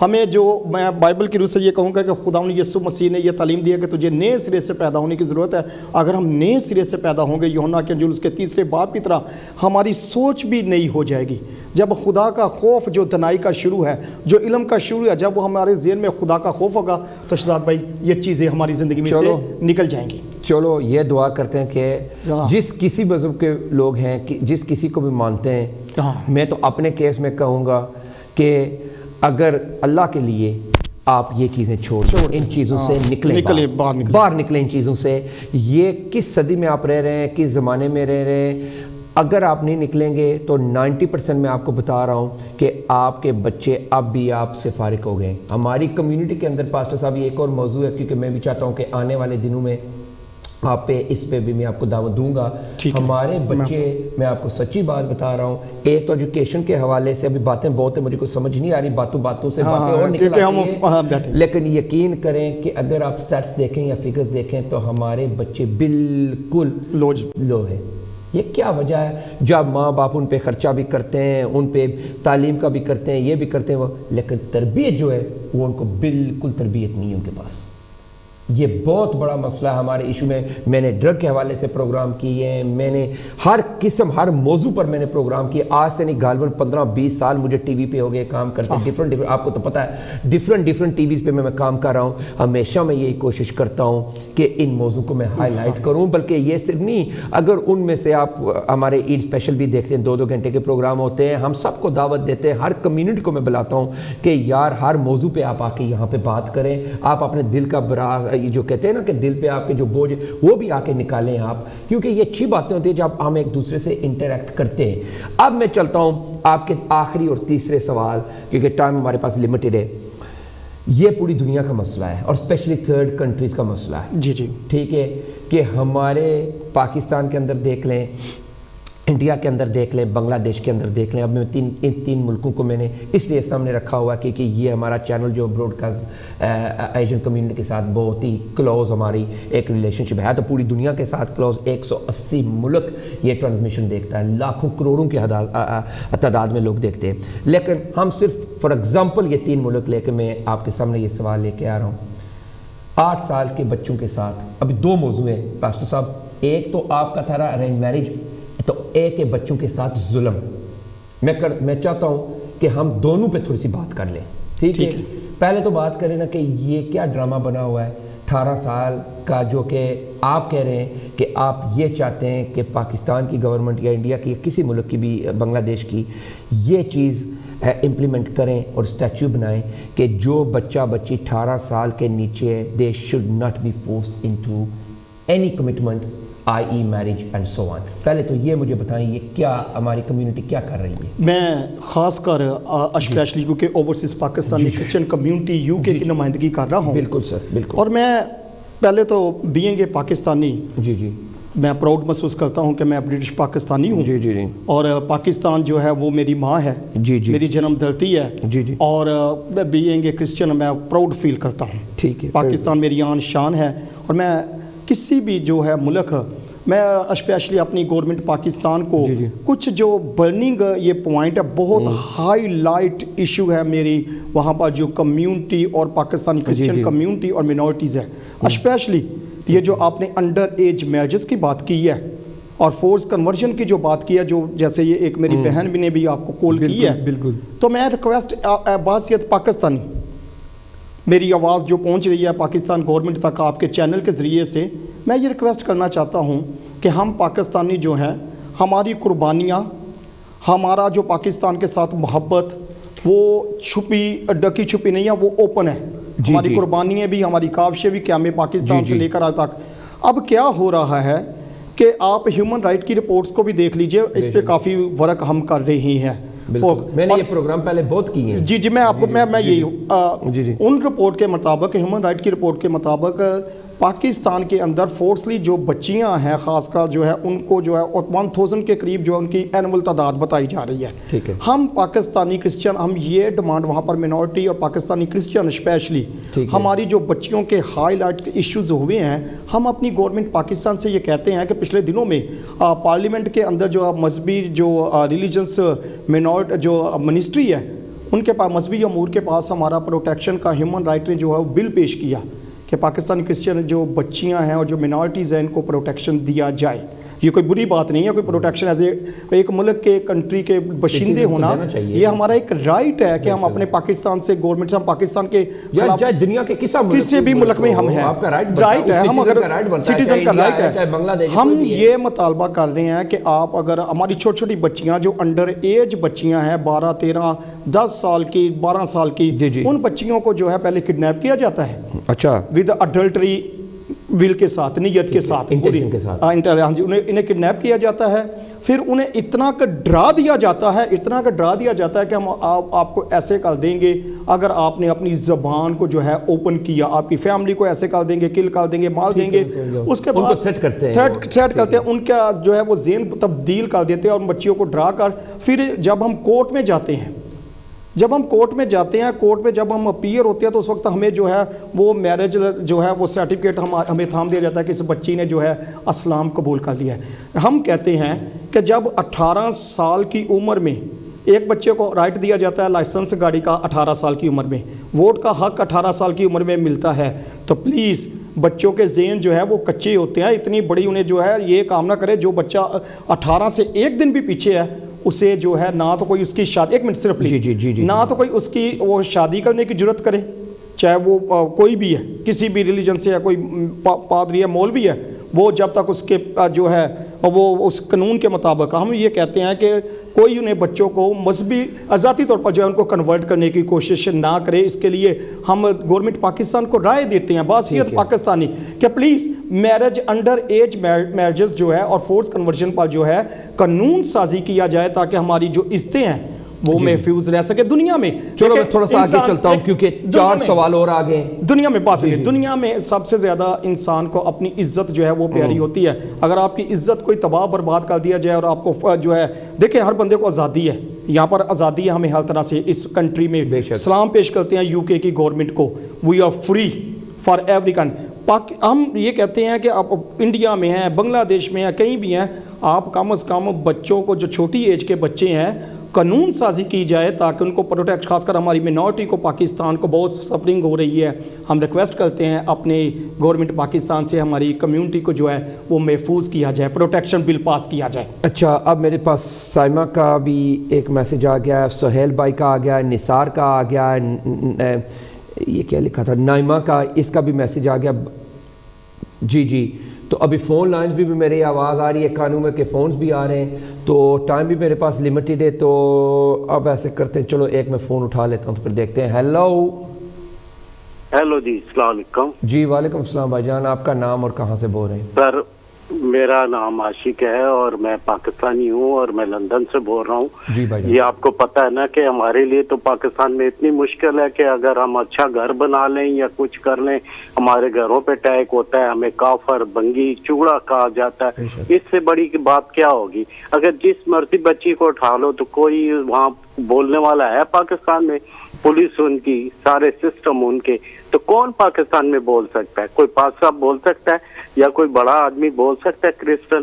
ہمیں جو میں بائبل کی روح سے یہ کہوں گا کہ خداوند یسوع مسیح نے یہ تعلیم دی ہے کہ تجھے نئے سرے سے پیدا ہونے کی ضرورت ہے. اگر ہم نئے سرے سے پیدا ہوں گے یوحنا کے انجیل اس کے 3 باب کی طرح, ہماری سوچ بھی نئی ہو جائے گی. جب خدا کا خوف جو دنائی کا شروع ہے, جو علم کا شروع ہے, جب وہ ہمارے ذہن میں خدا کا خوف ہوگا تو شہزاد بھائی یہ چیزیں ہماری زندگی میں سے نکل جائیں گی. چلو یہ دعا کرتے ہیں کہ جس کسی مذہب کے لوگ ہیں, جس کسی کو بھی مانتے ہیں, میں تو اپنے کیس میں کہوں گا کہ اگر اللہ کے لیے آپ یہ چیزیں چھوڑ ان چیزوں سے نکلیں, باہر نکلیں ان چیزوں سے. یہ کس صدی میں آپ رہ رہے ہیں, کس زمانے میں رہ رہے ہیں, اگر آپ نہیں نکلیں گے تو 90% میں آپ کو بتا رہا ہوں کہ آپ کے بچے اب بھی آپ سے فارغ ہو گئے. ہماری کمیونٹی کے اندر پاسٹر صاحب یہ ایک اور موضوع ہے, کیونکہ میں بھی چاہتا ہوں کہ آنے والے دنوں میں آپ پہ اس پہ بھی میں آپ کو دعوت دوں گا. ہمارے بچے, میں آپ کو سچی بات بتا رہا ہوں, ایک تو ایجوکیشن کے حوالے سے ابھی باتیں بہت ہیں, مجھے کوئی سمجھ نہیں آ رہی, باتوں سے باتیں اور نکل آتی ہیں, لیکن یقین کریں کہ اگر آپ سٹیٹس دیکھیں یا فگرز دیکھیں تو ہمارے بچے بالکل لو ہے. یہ کیا وجہ ہے؟ جب ماں باپ ان پہ خرچہ بھی کرتے ہیں, ان پہ تعلیم کا بھی کرتے ہیں, یہ بھی کرتے ہیں وہ, لیکن تربیت جو ہے وہ ان کو بالکل تربیت نہیں ہے ان کے پاس. یہ بہت بڑا مسئلہ ہے ہمارے ایشو میں. میں نے ڈرگ کے حوالے سے پروگرام کیے ہیں, میں نے ہر قسم ہر موضوع پر میں نے پروگرام کیے. آج سے نہیں غالباً 15-20 سال مجھے ٹی وی پہ ہو گئے کام کرتے, ڈیفرنٹ آپ کو تو پتہ ہے ڈیفرنٹ ٹی ویز پہ میں کام کر رہا ہوں. ہمیشہ میں یہی کوشش کرتا ہوں کہ ان موضوع کو میں ہائی لائٹ کروں, بلکہ یہ صرف نہیں, اگر ان میں سے آپ ہمارے عید اسپیشل بھی دیکھتے ہیں, 2 گھنٹے کے پروگرام ہوتے ہیں, ہم سب کو دعوت دیتے ہیں, ہر کمیونٹی کو میں بلاتا ہوں کہ یار ہر موضوع پہ آپ آ کے یہاں پہ بات کریں. آپ اپنے دل کا براز جو کہتے ہیں نا کہ دل پہ آپ کے جو بوجھ وہ بھی آ کے نکالیں آپ, کیونکہ یہ اچھی باتیں ہوتی ہیں جب ہم ایک دوسرے سے انٹریکٹ کرتے ہیں. اب میں چلتا ہوں آپ کے آخری اور تیسرے سوال, کیونکہ ٹائم ہمارے پاس لمیٹڈ ہے. یہ پوری دنیا کا مسئلہ ہے اور اسپیشلی 3rd کنٹریز کا مسئلہ ہے. جی ٹھیک ہے, کہ ہمارے پاکستان کے اندر دیکھ لیں, انڈیا کے اندر دیکھ لیں, بنگلہ دیش کے اندر دیکھ لیں. اب میں ان 3 ملکوں کو میں نے اس لیے سامنے رکھا ہوا کیونکہ یہ ہمارا چینل جو براڈ کاسٹ ایشین کمیونٹی کے ساتھ بہت ہی کلوز ہماری ایک ریلیشن شپ ہے. تو پوری دنیا کے ساتھ کلوز 180 ملک یہ ٹرانسمیشن دیکھتا ہے, لاکھوں کروڑوں کی تعداد میں لوگ دیکھتے ہیں. لیکن ہم صرف فار ایگزامپل یہ 3 ملک لے کے میں آپ کے سامنے یہ سوال لے کے آ رہا ہوں. 8 سال کے بچوں کے ساتھ ابھی 2 موضوع ہیں پاسٹر صاحب. ایک تو آپ کا تھا ارینج میرج, تو ایک ہے بچوں کے ساتھ ظلم. میں چاہتا ہوں کہ ہم دونوں پہ تھوڑی سی بات کر لیں. ٹھیک ہے, پہلے تو بات کریں نا کہ یہ کیا ڈرامہ بنا ہوا ہے 18 سال کا, جو کہ آپ کہہ رہے ہیں کہ آپ یہ چاہتے ہیں کہ پاکستان کی گورنمنٹ یا انڈیا کی یا کسی ملک کی بھی, بنگلہ دیش کی, یہ چیز امپلیمنٹ کریں اور اسٹیچو بنائیں کہ جو بچہ بچی 18 سال کے نیچے they should not be forced into any commitment i.e. Marriage and so on. پہلے تو یہ مجھے بتائیں یہ کیا ہماری کمیونٹی کیا کر رہی ہے؟ میں خاص کر اسپیشلی کیونکہ overseas Pakistani Christian community you کے کی نمائندگی کر رہا ہوں. بالکل سر, بالکل. اور میں پہلے تو بینگ اے پاکستانی میں پراؤڈ محسوس کرتا ہوں کہ میں برٹش پاکستانی ہوں. اور پاکستان جو ہے وہ میری ماں ہے, میری جنم دھرتی ہے. اور بینگ اے کرسچن میں پراؤڈ فیل کرتا ہوں. ٹھیک ہے, پاکستان میری آن شان ہے. اور میں کسی بھی جو ہے ملک, میں اسپیشلی اپنی گورنمنٹ پاکستان کو کچھ جو برننگ یہ پوائنٹ ہے, بہت ہائی لائٹ ایشو ہے میری وہاں پر جو کمیونٹی اور پاکستانی کرسچن کمیونٹی اور منورٹیز ہے. اسپیشلی یہ جو آپ نے انڈر ایج میرجز کی بات کی ہے اور فورس کنورژن کی جو بات کی ہے, جو جیسے یہ ایک میری بہن بھی نے بھی آپ کو کال کی ہے, تو میں ریکویسٹ بحیثیت پاکستانی میری آواز جو پہنچ رہی ہے پاکستان گورنمنٹ تک آپ کے چینل کے ذریعے سے, میں یہ ریکویسٹ کرنا چاہتا ہوں کہ ہم پاکستانی جو ہیں, ہماری قربانیاں, ہمارا جو پاکستان کے ساتھ محبت وہ چھپی ڈکی چھپی نہیں ہے, وہ اوپن ہے. ہماری قربانیاں بھی, ہماری کاوشیں بھی قیام پاکستان سے لے کر آج تک. اب کیا ہو رہا ہے کہ آپ ہیومن رائٹ کی رپورٹس کو بھی دیکھ لیجئے, اس پہ کافی ورک ہم کر رہی ہیں. میں نے یہ پروگرام پہلے بہت کیے ہیں. جی میں آپ کو میں یہی ان رپورٹ کے مطابق, ہیومن رائٹ کی رپورٹ کے مطابق پاکستان کے اندر فورسلی جو بچیاں ہیں خاص کر جو ہے ان کو جو ہے 1000 کے قریب جو ہے ان کی اینول تعداد بتائی جا رہی ہے. ہم پاکستانی کرسچن, ہم یہ ڈیمانڈ وہاں پر منورٹی اور پاکستانی کرسچن اسپیشلی ہماری جو بچیوں کے ہائی لائٹ ایشوز ہوئے ہیں, ہم اپنی گورنمنٹ پاکستان سے یہ کہتے ہیں کہ پچھلے دنوں میں پارلیمنٹ کے اندر جو مذہبی جو ریلیجنس جو منسٹری ہے, ان کے پاس مذہبی امور کے پاس ہمارا پروٹیکشن کا ہیومن رائٹ نے جو ہے وہ بل پیش کیا کہ پاکستانی کرسچن جو بچیاں ہیں اور جو منارٹیز ہیں ان کو پروٹیکشن دیا جائے. یہ کوئی بری بات نہیں ہے, کوئی پروٹیکشن ایز ایک ملک کے کنٹری کے باشندے ہونا یہ ہمارا ایک رائٹ ہے کہ ہم اپنے پاکستان سے گورنمنٹ سے ہم پاکستان کے دنیا کے کسی بھی ملک میں ہم ہیں, رائٹ ہے, ہم اگر سٹیزن کا رائٹ ہے. ہم یہ مطالبہ کر رہے ہیں کہ آپ اگر ہماری چھوٹی چھوٹی بچیاں جو انڈر ایج بچیاں ہیں 12 13 10 سال کی 12 سال کی, ان بچیوں کو جو ہے پہلے کڈنیپ کیا جاتا ہے, اچھا ود اڈلٹری ول کے ساتھ, نیت کے ساتھ, انہیں کڈنیپ کیا جاتا ہے, پھر انہیں اتنا کہ ڈرا دیا جاتا ہے کہ ہم آپ کو ایسے کر دیں گے اگر آپ نے اپنی زبان کو جو ہے اوپن کیا, آپ کی فیملی کو ایسے کر دیں گے, کل کر دیں گے, مار دیں گے. اس کے بعد تھریٹ کرتے ہیں, ان کا جو ہے وہ ذہن تبدیل کر دیتے ہیں اور بچیوں کو ڈرا کر پھر جب ہم کورٹ میں جاتے ہیں, کورٹ میں جب ہم اپیئر ہوتے ہیں تو اس وقت ہمیں جو ہے وہ میرج جو ہے وہ سرٹیفکیٹ ہمیں تھام دیا جاتا ہے کہ اس بچی نے جو ہے اسلام قبول کر لیا ہے. ہم کہتے ہیں کہ جب 18 سال کی عمر میں ایک بچے کو رائٹ دیا جاتا ہے لائسنس گاڑی کا 18 سال کی عمر میں, ووٹ کا حق 18 سال کی عمر میں ملتا ہے, تو پلیز بچوں کے ذہن جو ہے وہ کچے ہوتے ہیں, اتنی بڑی انہیں جو ہے یہ کام نہ کرے. جو بچہ 18 سے ایک دن بھی پیچھے ہے اسے جو ہے نہ تو کوئی اس کی شادی, ایک منٹ صرف پلیز, نہ تو کوئی اس کی وہ شادی کرنے کی جرت کرے, چاہے وہ کوئی بھی ہے, کسی بھی ریلیجن سے ہے, کوئی پادری ہے, مولوی ہے, وہ جب تک اس کے جو ہے وہ اس قانون کے مطابق. ہم یہ کہتے ہیں کہ کوئی انہیں بچوں کو مذہبی ذاتی طور پر جو ہے ان کو کنورٹ کرنے کی کوشش نہ کرے. اس کے لیے ہم گورنمنٹ پاکستان کو رائے دیتے ہیں بحیثیت پاکستانی کہ please marriage under age marriages جو ہے اور فورس کنورژن پر جو ہے قانون سازی کیا جائے تاکہ ہماری جو عزتیں ہیں وہ محفوظ رہ سکے دنیا میں. چلو میں تھوڑا سا آگے چلتا ہوں کیونکہ 4 سوال اور آگے. دنیا میں بات نہیں, دنیا میں سب سے زیادہ انسان کو اپنی عزت جو ہے وہ پیاری ہوتی ہے. اگر آپ کی عزت کوئی تباہ برباد کر دیا جائے اور آپ کو جو ہے, دیکھیں ہر بندے کو آزادی ہے, یہاں پر آزادی ہے, ہمیں ہر طرح سے اس کنٹری میں سلام پیش کرتے ہیں یو کے کی گورنمنٹ کو, we are free for every kind. ہم یہ کہتے ہیں کہ آپ انڈیا میں ہیں, بنگلہ دیش میں ہیں, کہیں بھی ہیں, آپ کم از کم بچوں کو جو چھوٹی ایج کے بچے ہیں قانون سازی کی جائے تاکہ ان کو پروٹیکٹ, خاص کر ہماری منارٹی کو پاکستان کو بہت سفرنگ ہو رہی ہے. ہم ریکویسٹ کرتے ہیں اپنے گورنمنٹ پاکستان سے ہماری کمیونٹی کو جو ہے وہ محفوظ کیا جائے, پروٹیکشن بل پاس کیا جائے. اچھا, اب میرے پاس سائمہ کا بھی ایک میسج آ گیا ہے, سہیل بھائی کا آ گیا ہے, نثار کا آ گیا ہے, یہ کیا لکھا تھا, نائمہ کا, اس کا بھی میسج آ گیا. جی تو ابھی فون لائنز بھی میری آواز آ رہی ہے, کانوں میں کے فونز بھی آ رہے ہیں, تو ٹائم بھی میرے پاس لمیٹڈ ہے, تو اب ایسے کرتے ہیں, چلو ایک میں فون اٹھا لیتا ہوں تو پھر دیکھتے ہیں. ہیلو جی, السلام علیکم. جی وعلیکم السلام بھائی جان, آپ کا نام اور کہاں سے بول رہے ہیں؟ سر میرا نام عاشق ہے اور میں پاکستانی ہوں اور میں لندن سے بول رہا ہوں. جی بھائی جان. یہ آپ کو پتہ ہے نا کہ ہمارے لیے تو پاکستان میں اتنی مشکل ہے کہ اگر ہم اچھا گھر بنا لیں یا کچھ کر لیں, ہمارے گھروں پہ اٹیک ہوتا ہے, ہمیں کافر, بنگی, چوڑا کہا جاتا ہے. اس سے بڑی بات کیا ہوگی؟ اگر جس مرضی بچی کو اٹھا لو تو کوئی وہاں بولنے والا ہے پاکستان میں, پولیس ان کی, سارے سسٹم ان کے, تو کون پاکستان میں بول سکتا ہے؟ کوئی پاک صاحب بول سکتا ہے یا کوئی بڑا آدمی بول سکتا ہے کرسچن؟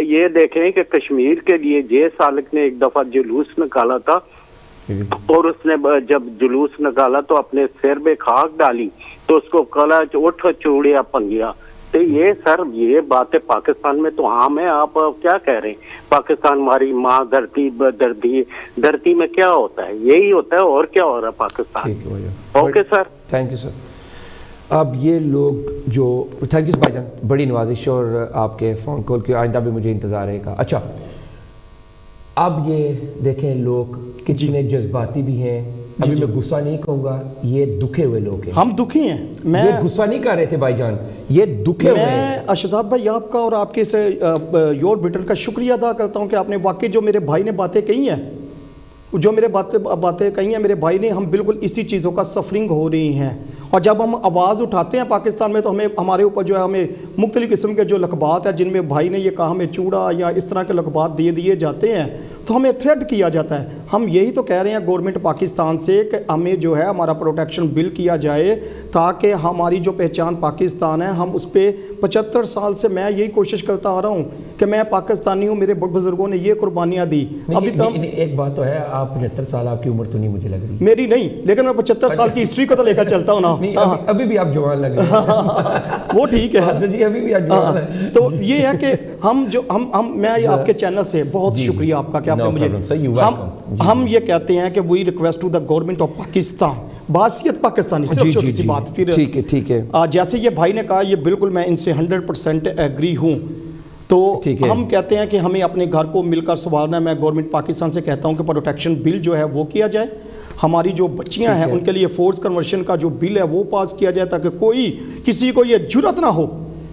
یہ دیکھیں کہ کشمیر کے لیے جے سالک نے ایک دفعہ جلوس نکالا تھا اور اس نے جب جلوس نکالا تو اپنے سر پہ خاک ڈالی تو اس کو کہا اٹھ چوڑیا پنگیا. تو یہ سر یہ باتیں پاکستان میں تو عام ہے. آپ کیا کہہ رہے ہیں؟ پاکستان ہماری ماں دھرتی میں کیا ہوتا ہے؟ یہی ہوتا ہے, اور کیا ہو رہا ہے Pakistan. Okay sir, thank you sir. اب یہ لوگ جو, تھینک یو بھائی جان, بڑی نوازش اور آپ کے فون کال کی آئندہ بھی مجھے انتظار رہے گا. اچھا, اب یہ دیکھیں لوگ کتنے جذباتی بھی ہیں. ابھی میں غصہ نہیں کہوں گا, یہ دکھے ہوئے لوگ ہیں. ہم دکھی ہیں, میں یہ غصہ نہیں کر رہے تھے بھائی جان, یہ دکھے ہوئے ہیں. میں شہزاد بھائی آپ کا اور آپ کے سے یور بریٹن کا شکریہ ادا کرتا ہوں کہ آپ نے واقعی جو میرے بھائی نے باتیں کہی ہیں, جو میرے باتیں کہی ہیں میرے بھائی نے, ہم بالکل اسی چیزوں کا سفرنگ ہو رہی ہیں اور جب ہم آواز اٹھاتے ہیں پاکستان میں تو ہمیں ہمارے اوپر جو ہے ہمیں مختلف قسم کے جو لقبات ہیں جن میں بھائی نے یہ کہا ہمیں چوڑا یا اس طرح کے لقبات دیے جاتے ہیں تو ہمیں تھریٹ کیا جاتا ہے. ہم یہی تو کہہ رہے ہیں گورنمنٹ پاکستان سے کہ ہمیں جو ہے ہمارا پروٹیکشن بل کیا جائے تاکہ ہماری جو پہچان پاکستان ہے ہم اس پہ 75 سال سے میں یہی کوشش کرتا آ رہا ہوں کہ میں پاکستانی ہوں, میرے بزرگوں نے یہ قربانیاں دی. ابھی تک ایک بات تو ہے, آپ 75 سال آپ کی عمر تو نہیں مجھے لگ رہی میری نہیں, لیکن میں 75 سال کی ہسٹری کو تو لے کر چلتا ہوں نا. ابھی بھی آپ جوان لگ رہے ہیں. وہ ٹھیک ہے جی, ابھی بھی آپ جوان ہیں. تو یہ ہے کہ میں آپ کے چینل سے بہت شکریہ آپ کا کہ آپ نے مجھے, ہم یہ کہتے ہیں کہ we request to the government of Pakistan, بحیثیت پاکستانی, صرف چھوٹی سی بات. پھر ٹھیک ہے, جیسے یہ بھائی نے کہا یہ بالکل میں ان سے 100% ایگری ہوں. تو ہم کہتے ہیں کہ ہمیں اپنے گھر کو مل کر سنوارنا ہے. میں گورنمنٹ پاکستان سے کہتا ہوں کہ پروٹیکشن بل جو ہے وہ کیا جائے, ہماری جو بچیاں ہیں ان کے لیے فورس کنورشن کا جو بل ہے وہ پاس کیا جائے تاکہ کوئی کسی کو یہ جرات نہ ہو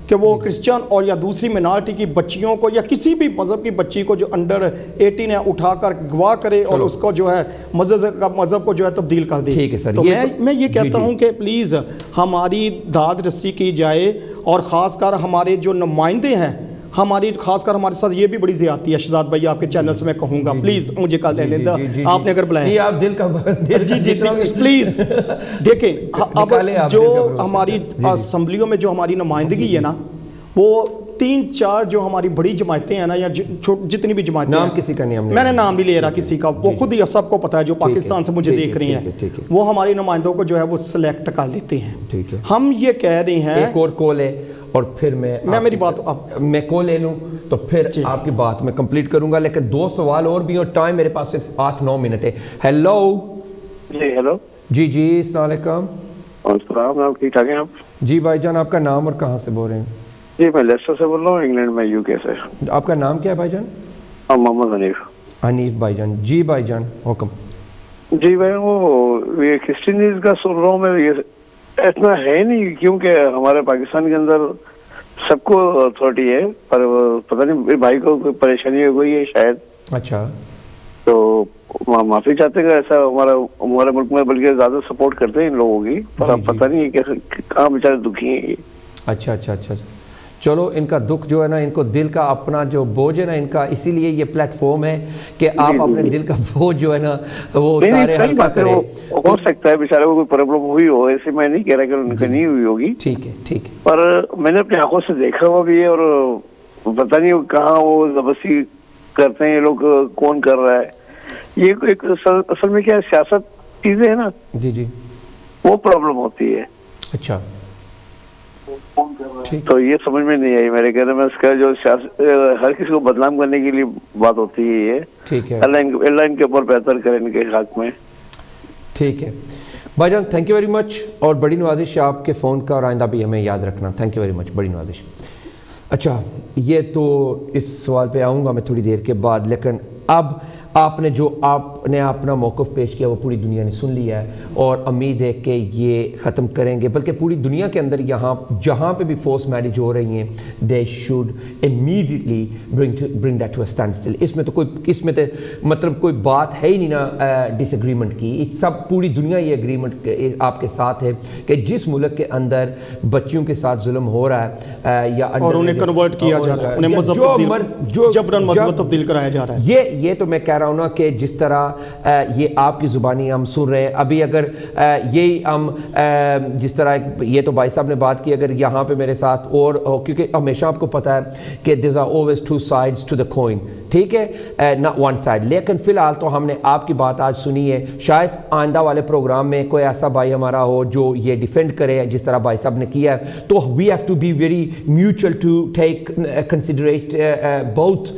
کہ وہ کرسچن اور یا دوسری مینارٹی کی بچیوں کو یا کسی بھی مذہب کی بچی کو جو انڈر 18 ہے اٹھا کر گواہ کرے اور اس کو جو ہے مذہب کو جو ہے تبدیل کر دے. تو میں یہ کہتا ہوں کہ پلیز ہماری داد رسی کی جائے, اور خاص کر ہمارے جو نمائندے ہیں خاص کر ہمارے ساتھ یہ بھی بڑی زیادتی ہے. شہزاد بھائی آپ کے چینل سے میں کہوں گا پلیز مجھے کل لے لینا, آپ نے اگر بلایا آپ دل کا جی پلیز دیکھیں. اب جو ہماری اسمبلیوں میں جو ہماری نمائندگی ہے نا, وہ 3-4 جو ہماری بڑی جماعتیں ہیں نا, یا جتنی بھی جماعتیں, نام کسی کا نہیں, میں نے نام نہیں لے رہا کسی کا, وہ خود ہی سب کو پتا ہے جو پاکستان سے مجھے دیکھ رہی ہیں, وہ ہماری نمائندوں کو جو ہے وہ سلیکٹ کر لیتے ہیں. ہم یہ کہہ رہے ہیں, ایک اور کال ہے اور پھر میری بات میں کال لے لوں تو پھر آپ کی بات میں کمپلیٹ کروں گا, لیکن 2 سوال اور بھی, اور ٹائم میرے پاس صرف 8-9 منٹ ہے. ہیلو ہیلو جی السلام علیکم. السلام, آپ ٹھیک ٹھاک ہیں آپ؟ جی بھائی جان, آپ کا نام اور کہاں سے بول رہے ہیں؟ جی میں لیسٹر سے بول رہا ہوں, انگلینڈ میں, یو کے سے. آپ کا نام کیا ہے بھائی جان؟ محمد حنیف بھائی جان. جی بھائی جان حکم. جی بھائی, وہ یہ کرسچنز کا سن رہا ہوں میں, یہ اتنا ہے نہیں کیونکہ ہمارے پاکستان کے اندر سب کو اتھارٹی ہے, پر پتہ نہیں بھائی کو کوئی پریشانی ہو گئی ہے شاید. اچھا, تو معافی چاہتے ہیں کہ ایسا ہمارے ملک میں بلکہ زیادہ سپورٹ کرتے ہیں ان لوگوں کی, پر اب پتہ نہیں ہے کہ کہاں بیچارے دکھی ہیں یہ. اچھا, چلو ان کا دکھ جو ہے نا, ان کو دل کا اپنا جو بوجھ ہے نا ان کا, اسی لیے یہ پلیٹ فارم ہے کہ آپ اپنے دل کا بوجھ جو ہے نا وہ اتارے, ہلکا کریں. ہو سکتا ہے بیچارے کو کوئی پرابلم ہوئی ہو, ایسے میں نہیں کہہ رہا کہ ان کی نہیں ہوئی ہوگی. ٹھیک ہے, پر میں نے اپنی آنکھوں سے دیکھا ہوا بھی ہے, اور پتہ نہیں کہاں وہ زبردستی کرتے ہیں یہ لوگ, کون کر رہا ہے یہ. ایک اصل میں کیا سیاست چیزیں ہیں نا, جی وہ پرابلم ہوتی ہے. اچھا, تو یہ سمجھ میں نہیں آئی میرے کہنے میں, اس کا جو ہر کسی کو بدنام کرنے کے لیے بات ہوتی ہے یہ. ٹھیک ہے, اللہ ان کے اوپر بہتر کرے ان کے حق میں. ٹھیک ہے بھائی جان, تھینک یو ویری مچ, اور بڑی نوازش آپ کے فون کا, اور آئندہ بھی ہمیں یاد رکھنا. تھینک یو ویری مچ, بڑی نوازش. اچھا, یہ تو اس سوال پہ آؤں گا میں تھوڑی دیر کے بعد, لیکن اب آپ نے اپنا موقف پیش کیا, وہ پوری دنیا نے سن لیا ہے, اور امید ہے کہ یہ ختم کریں گے, بلکہ پوری دنیا کے اندر جہاں پہ بھی فورس میرج ہو رہی ہیں, they should immediately bring that to a standstill. اس میں تو مطلب کوئی بات ہے ہی نہیں نا ڈس ایگریمنٹ کی. سب پوری دنیا یہ ایگریمنٹ آپ کے ساتھ ہے کہ جس ملک کے اندر بچیوں کے ساتھ ظلم ہو رہا ہے یا اور انہیں کنورٹ کیا جا رہا ہے, انہیں مذہب تبدیل کرایا جا رہا ہے, یہ تو میں کہہ رہا ہوں نا کہ جس طرح یہ آپ کی زبانی ہم سن رہے ہیں ابھی, اگر یہی ہم جس طرح یہ تو بھائی صاحب نے بات کی, اگر یہاں پہ میرے ساتھ اور کیونکہ ہمیشہ آپ کو پتہ ہے کہ there are always 2 sides to the coin, ٹھیک ہے, not one side. لیکن فی الحال تو ہم نے آپ کی بات آج سنی ہے, شاید آئندہ والے پروگرام میں کوئی ایسا بھائی ہمارا ہو جو یہ ڈیفینڈ کرے جس طرح بھائی صاحب نے کیا ہے, تو we have to be very mutual to take considerate both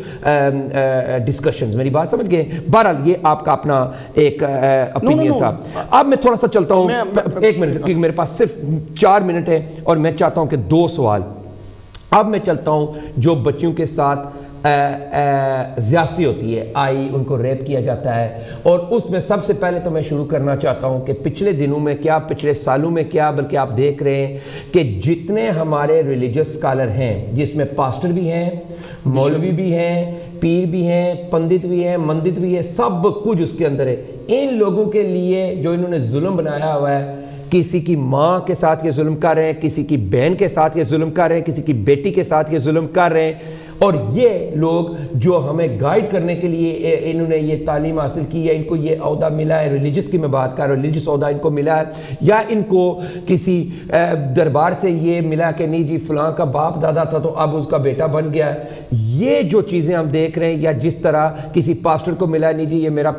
discussions. میری بات سمجھ گئے؟ بہرحال یہ آپ کا اپنا ایک اپینین تھا. اب میں تھوڑا سا چلتا ہوں, 1 منٹ, کیونکہ میرے پاس صرف 4 منٹ ہے, اور میں چاہتا ہوں کہ 2 سوال. اب میں چلتا ہوں جو بچیوں کے ساتھ زیادتی ہوتی ہے, ان کو ریپ کیا جاتا ہے, اور اس میں سب سے پہلے تو میں شروع کرنا چاہتا ہوں کہ پچھلے دنوں میں کیا, پچھلے سالوں میں کیا, بلکہ آپ دیکھ رہے ہیں کہ جتنے ہمارے ریلیجس اسکالر ہیں, جس میں پاسٹر بھی ہیں, مولوی بھی ہیں, پیر بھی ہیں, پندت بھی ہیں, مندت بھی ہے, سب کچھ اس کے اندر ہے. ان لوگوں کے لیے جو انہوں نے ظلم بنایا ہوا ہے, کسی کی ماں کے ساتھ یہ ظلم کر رہے ہیں, کسی کی بہن کے ساتھ یہ ظلم کر رہے ہیں, کسی کی بیٹی کے ساتھ یہ ظلم کر رہے ہیں. اور یہ لوگ جو ہمیں گائیڈ کرنے کے لیے انہوں نے یہ تعلیم حاصل کی ہے, ان کو یہ عہدہ ملا ہے, ریلیجس کی میں بات کر رہا ہوں, ریلیجس عہدہ ان کو ملا ہے, یا ان کو کسی دربار سے یہ ملا کہ نہیں جی فلاں کا باپ دادا تھا تو اب اس کا بیٹا بن گیا ہے. یہ جو چیزیں ہم دیکھ رہے ہیں, یا جس طرح کسی پاسٹر کو ملا نہیں جی یہ میرا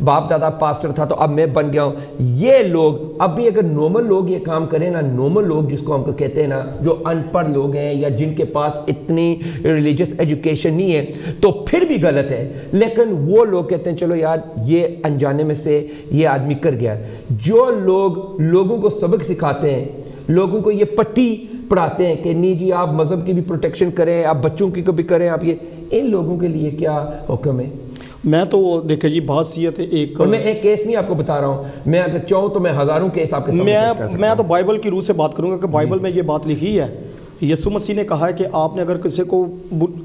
باپ دادا پاسٹر تھا تو اب میں بن گیا ہوں, یہ لوگ اب بھی اگر نارمل لوگ یہ کام کریں نا, نارمل لوگ جس کو ہم کہتے ہیں نا, جو ان پڑھ لوگ ہیں یا جن کے پاس اتنی ریلیجس ایجوکیشن نہیں ہے, تو پھر بھی غلط ہے. لیکن وہ لوگ کہتے ہیں چلو یار یہ انجانے میں سے یہ آدمی کر گیا. جو لوگ لوگوں کو سبق سکھاتے ہیں, لوگوں کو یہ پٹی پڑھاتے ہیں کہ نہیں جی آپ مذہب کی بھی پروٹیکشن کریں, آپ بچوں کی کو بھی کریں, آپ یہ, ان لوگوں کے لیے کیا حکم ہے؟ میں تو دیکھیں جی بات سیت ہے ایک, اور میں ایک کیس نہیں آپ کو بتا رہا ہوں, میں اگر چاہوں تو میں ہزاروں کیس آپ کے سامنے پیش کر سکتا ہوں. میں تو بائبل کی روح سے بات کروں گا کہ بائبل میں یہ بات لکھی ہے, یسوع مسیح نے کہا ہے کہ آپ نے اگر کسی کو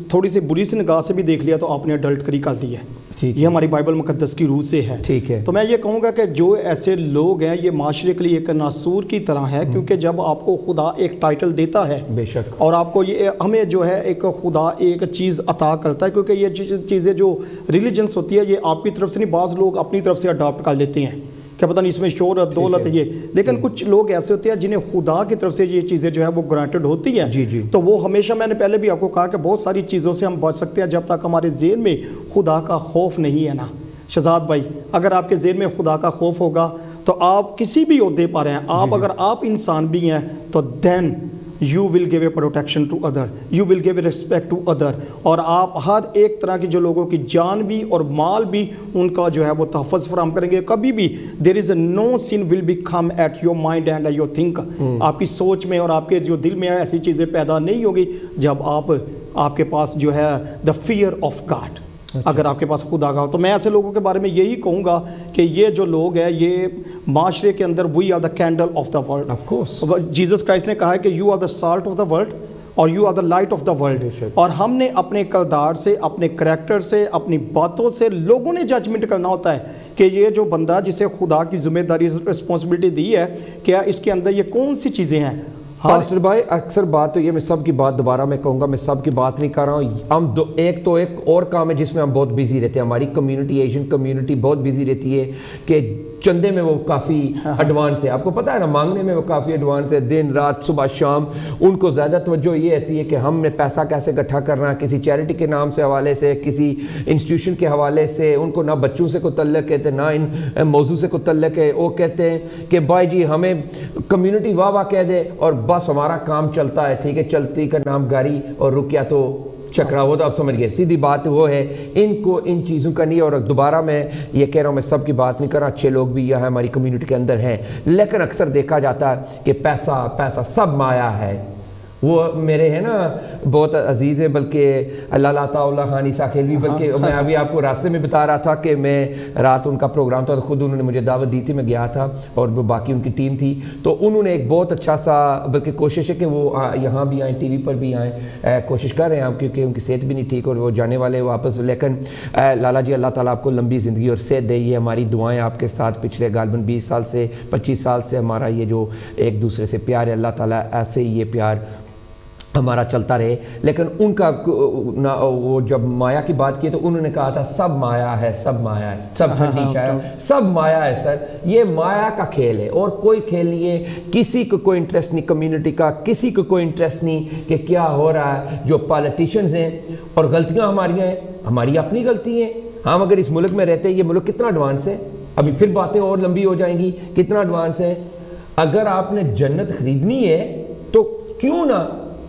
تھوڑی سی بری سی نگاہ سے بھی دیکھ لیا تو آپ نے اڈلٹری کر دی ہے. یہ ہماری بائبل مقدس کی روح سے ہے. تو میں یہ کہوں گا کہ جو ایسے لوگ ہیں یہ معاشرے کے لیے ایک ناسور کی طرح ہے, کیونکہ جب آپ کو خدا ایک ٹائٹل دیتا ہے بے شک, اور آپ کو یہ ہمیں جو ہے ایک خدا ایک چیز عطا کرتا ہے, کیونکہ یہ چیزیں جو ریلیجنس ہوتی ہے یہ آپ کی طرف سے نہیں, بعض لوگ اپنی طرف سے اڈاپٹ کر لیتے ہیں, کیا پتہ نہیں اس میں شہرت دولت یہ, لیکن کچھ لوگ ایسے ہوتے ہیں جنہیں خدا کی طرف سے یہ چیزیں جو ہے وہ گرانٹڈ ہوتی ہیں. تو وہ ہمیشہ, میں نے پہلے بھی آپ کو کہا کہ بہت ساری چیزوں سے ہم بچ سکتے ہیں جب تک ہمارے ذہن میں خدا کا خوف نہیں ہے نا. شہزاد بھائی, اگر آپ کے ذہن میں خدا کا خوف ہوگا تو آپ کسی بھی عہدے پر ہیں, آپ اگر آپ انسان بھی ہیں تو دین you will give a protection to other, you will give a respect to other, اور آپ ہر ایک طرح کی جو لوگوں کی جان بھی اور مال بھی ان کا جو ہے وہ تحفظ فراہم کریں گے. کبھی بھی there is no sin will become at your mind and your think, آپ کی سوچ میں اور آپ کے جو دل میں ایسی چیزیں پیدا نہیں ہوگی جب آپ کے پاس جو ہے the fear of God, اگر آپ کے پاس خدا کا ہو. تو میں ایسے لوگوں کے بارے میں یہی کہوں گا کہ یہ جو لوگ ہیں یہ معاشرے کے اندر we are the candle of the world. Of course. Jesus Christ نے کہا ہے کہ you are the salt of the world اور you are the light of the world. اور ہم نے اپنے کردار سے, اپنے کریکٹر سے, اپنی باتوں سے لوگوں نے ججمنٹ کرنا ہوتا ہے کہ یہ جو بندہ جسے خدا کی ذمہ داری رسپانسبلٹی دی ہے, کیا اس کے اندر یہ کون سی چیزیں ہیں. پاسٹر بھائی اکثر بات تو یہ, میں سب کی بات دوبارہ میں کہوں گا, میں سب کی بات نہیں کر رہا ہوں, ہم ایک اور کام ہے جس میں ہم بہت بیزی رہتے ہیں, ہماری کمیونٹی, ایشین کمیونٹی بہت بیزی رہتی ہے کہ چندے میں وہ کافی ایڈوانس ہے. آپ کو پتہ ہے نا, مانگنے میں وہ کافی ایڈوانس ہے, دن رات صبح شام. ان کو زیادہ توجہ یہ رہتی ہے کہ ہم نے پیسہ کیسے اکٹھا کرنا ہے, کسی چیریٹی کے نام سے حوالے سے, کسی انسٹیٹیوشن کے حوالے سے. ان کو نہ بچوں سے کوئی تعلق ہے نہ ان موضوع سے کوئی تعلق ہے. وہ کہتے ہیں کہ بھائی جی ہمیں کمیونٹی واہ واہ کہہ دے اور بس ہمارا کام چلتا ہے. ٹھیک ہے, چلتی کا نام گاڑی اور رکیا تو چکرا, وہ تو آپ سمجھ گئے. سیدھی بات وہ ہے, ان کو ان چیزوں کا نہیں. اور دوبارہ میں یہ کہہ رہا ہوں, میں سب کی بات نہیں کر رہا, اچھے لوگ بھی یہاں ہماری کمیونٹی کے اندر ہیں, لیکن اکثر دیکھا جاتا ہے کہ پیسہ سب مایا ہے. وہ میرے ہیں نا بہت عزیز ہیں, بلکہ اللہ تعالیٰ خان عیسیٰ کھیلوی, بلکہ میں ابھی آپ کو راستے میں بتا رہا تھا کہ میں رات ان کا پروگرام تھا تو خود انہوں نے مجھے دعوت دی تھی, میں گیا تھا اور وہ باقی ان کی ٹیم تھی. تو انہوں نے ایک بہت اچھا سا, بلکہ کوشش ہے کہ وہ یہاں بھی آئیں, ٹی وی پر بھی آئیں, کوشش کر رہے ہیں ہم, کیونکہ ان کی صحت بھی نہیں ٹھیک اور وہ جانے والے واپس. لیکن لالا جی اللہ تعالیٰ آپ کو لمبی زندگی اور صحت دے. یہ ہماری دعائیں آپ کے ساتھ پچھلے غالباً 20 سال سے 25 سال سے ہمارا یہ جو ایک دوسرے سے پیار ہے, اللہ تعالیٰ ایسے ہی یہ پیار ہمارا چلتا رہے. لیکن ان کا وہ جب مایا کی بات کی تو انہوں نے کہا تھا سب مایا ہے, سب مایا ہے, سب ٹھنڈی چائے, سب مایا ہے. سر یہ مایا کا کھیل ہے اور کوئی کھیل نہیں ہے. کسی کو کوئی انٹرسٹ نہیں کمیونٹی کا, کسی کو کوئی انٹرسٹ نہیں کہ کیا ہو رہا ہے. جو پالیٹیشنز ہیں اور غلطیاں ہماری ہیں, ہماری اپنی غلطی ہیں. ہم اگر اس ملک میں رہتے ہیں, یہ ملک کتنا ایڈوانس ہے, ابھی پھر باتیں اور لمبی ہو جائیں گی, کتنا ایڈوانس ہے. اگر آپ نے جنت خریدنی ہے تو کیوں نہ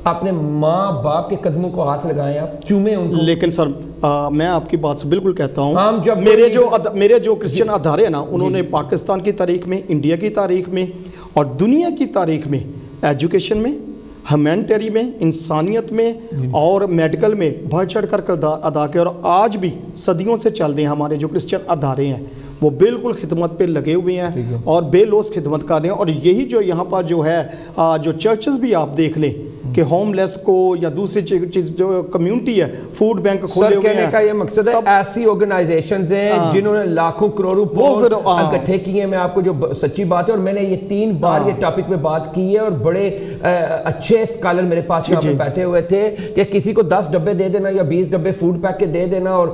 اپنے ماں باپ کے قدموں کو ہاتھ لگائیں, آپ چومیں ان کو. لیکن سر میں آپ کی بات سے بالکل کہتا ہوں, میرے جو کرسچن ادارے ہیں نا, انہوں نے پاکستان کی تاریخ میں, انڈیا کی تاریخ میں اور دنیا کی تاریخ میں ایجوکیشن میں, ہیومینٹری میں, انسانیت میں اور میڈیکل میں بڑھ چڑھ کر کردار ادا کیا. اور آج بھی صدیوں سے چل رہے ہیں ہمارے جو کرسچن ادارے ہیں, وہ بالکل خدمت پہ لگے ہوئے ہیں اور بے لوث خدمت کر رہے ہیں. اور یہی جو یہاں پر جو ہے جو چرچز بھی آپ دیکھ لیں, کہ ہوم لیس کو یا دوسری چیز جو کمیونٹی ہے فوڈ بینک کھولے ہوئے ہیں. کہنے کا یہ مقصد ہے ایسی آرگنائزیشنز ہیں جنہوں نے لاکھوں کروڑوں پاؤنڈ اکٹھے کیے ہیں. میں آپ کو جو سچی بات ہے, اور میں نے یہ 3 بار یہ ٹاپک پہ بات کی ہے, اور بڑے اچھے اسکالر میرے پاس یہاں پہ بیٹھے ہوئے تھے کہ کسی کو 10 ڈبے دے دینا یا 20 ڈبے فوڈ پیک کے دے دینا اور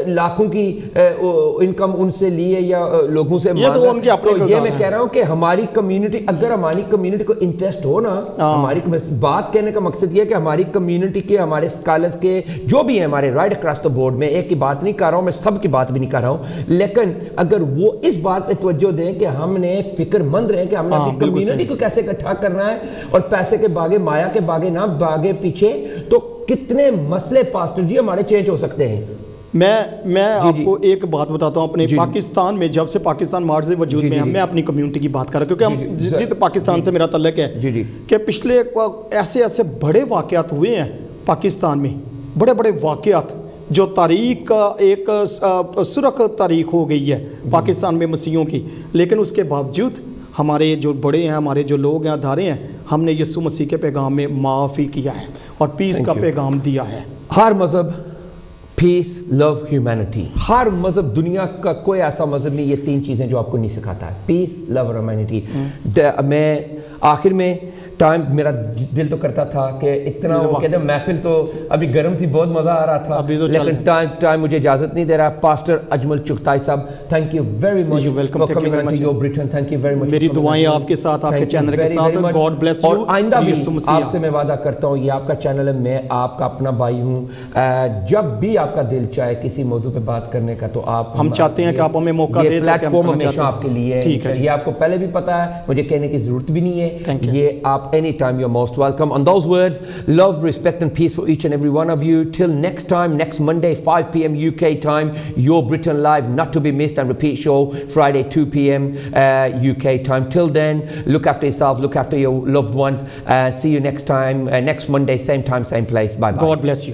لاکھوں کی انکم ان سے لیے یا لوگوں سے مانگا. تو یہ میں کہہ رہا ہوں کہ ہماری کمیونٹی, اگر ہماری کمیونٹی کو انٹرسٹ ہو نا, ہماری بات کہنے کا مقصد یہ ہے کہ ہماری کمیونٹی کے, ہمارے اسکالرز کے جو بھی ہیں ہمارے رائٹ اکراس دا بورڈ, میں ایک کی بات نہیں کر رہا ہوں, میں سب کی بات بھی نہیں کر رہا ہوں, لیکن اگر وہ اس بات پہ توجہ دیں کہ ہم نے فکر مند رہیں کہ ہم نے اپنی کمیونٹی کو کیسے اکٹھا کرنا ہے اور پیسے کے باغے, مایا کے باغے نہ باغے پیچھے, تو کتنے مسئلے پاسٹر جی ہمارے چینج ہو سکتے ہیں. میں آپ کو ایک بات بتاتا ہوں. اپنے پاکستان میں جب سے پاکستان معرض وجود میں, میں اپنی کمیونٹی کی بات کر رہا ہوں کیونکہ ہم جتنے پاکستان سے میرا تعلق ہے کہ پچھلے ایسے بڑے واقعات ہوئے ہیں پاکستان میں, بڑے واقعات جو تاریخ کا ایک سرخ تاریخ ہو گئی ہے پاکستان میں مسیحیوں کی, لیکن اس کے باوجود ہمارے جو بڑے ہیں, ہمارے جو لوگ ہیں, ادارے ہیں, ہم نے یسوع مسیح کے پیغام میں معافی کیا ہے اور پیس کا پیغام دیا ہے. ہر مذہب پیس, لو, ہیومینٹی, ہر مذہب, دنیا کا کوئی ایسا مذہب نہیں, یہ 3 چیزیں جو آپ کو نہیں سکھاتا ہے, پیس, لو اور ہیومینٹی. میں آخر میں ٹائم, میرا دل تو کرتا تھا کہ اتنا کہتے ہیں محفل تو ابھی گرم تھی, بہت مزہ آ رہا تھا, لیکن ٹائم مجھے اجازت نہیں دے رہا. پاسٹر اجمل چغتائی صاحب, thank you very much for coming to your Britain. Thank you very much. میری دعائیں آپ کے ساتھ, آپ کے چینل کے ساتھ. God bless you. اور آئندہ بھی آپ سے میں وعدہ کرتا ہوں, یہ آپ کا چینل ہے, میں آپ کا اپنا بھائی ہوں. جب بھی آپ کا دل چاہے کسی موضوع پہ بات کرنے کا تو آپ, ہم چاہتے ہیں کہ آپ ہمیں موقع دیں. یہ پلیٹ فارم ہمیشہ آپ کے لیے ہے, یہ آپ کو پہلے بھی پتا ہے, مجھے کہنے کی ضرورت بھی نہیں ہے. یہ آپ any time you are most welcome. On those words, love, respect and peace for each and every one of you. Till next time, next Monday 5 p.m. UK time, Your Britain Live, not to be missed, and repeat show Friday 2 p.m. UK time. Till then, look after yourselves, look after your loved ones. See you next time, next Monday, same time, same place. Bye bye. God bless you.